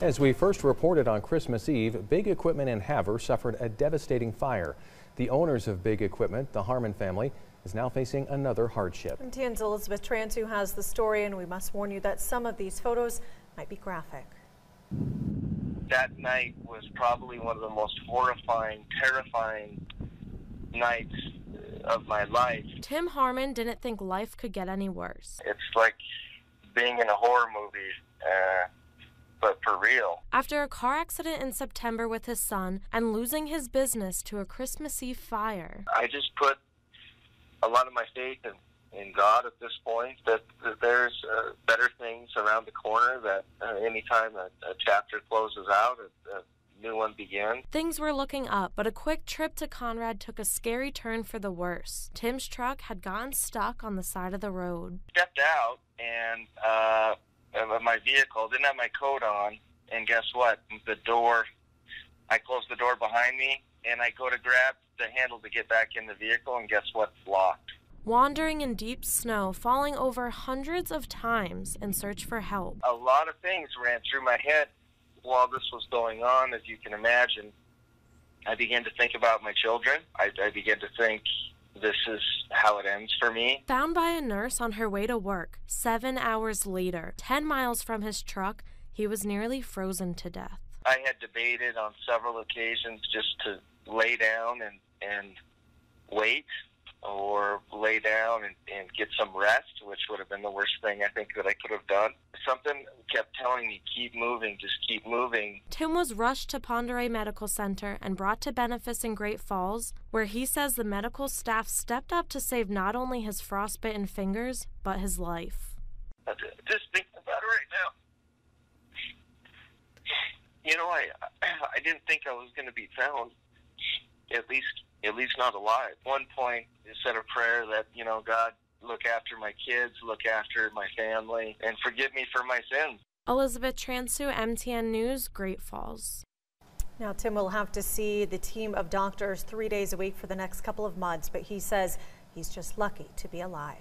As we first reported on Christmas Eve, Big Equipment in Havre suffered a devastating fire. The owners of Big Equipment, the Harmon family, is now facing another hardship. MTN's Elizabeth Transu has the story, and we must warn you that some of these photos might be graphic. That night was probably one of the most horrifying, terrifying nights of my life. Tim Harmon didn't think life could get any worse. It's like being in a horror movie, but for real. After a car accident in September with his son and losing his business to a Christmas Eve fire. I just put a lot of my faith in God at this point, that there's better things around the corner, that anytime a chapter closes out, a new one begins. Things were looking up, but a quick trip to Conrad took a scary turn for the worse. Tim's truck had gotten stuck on the side of the road. Stepped out, and my vehicle didn't have my coat on, and guess what? I closed the door behind me, and I go to grab the handle to get back in the vehicle, and guess what? It's locked. Wandering in deep snow, falling over hundreds of times in search for help. A lot of things ran through my head while this was going on, as you can imagine. I began to think about my children. I began to think, this is how it ends for me. Found by a nurse on her way to work, 7 hours later, 10 miles from his truck, he was nearly frozen to death. I had debated on several occasions just to lay down and wait, or lay down and get some rest, which would have been the worst thing I think that I could have done. Something kept telling me, keep moving, just keep moving. Tim was rushed to Pend Oreille Medical Center and brought to Benefice in Great Falls, where he says the medical staff stepped up to save not only his frostbitten fingers, but his life. Just thinking about it right now. You know, I didn't think I was going to be found, at least not alive. At one point, I said a prayer that, God, look after my kids, look after my family, and forgive me for my sins. Elizabeth Transu, MTN News, Great Falls. Now, Tim will have to see the team of doctors 3 days a week for the next couple of months, but he says he's just lucky to be alive.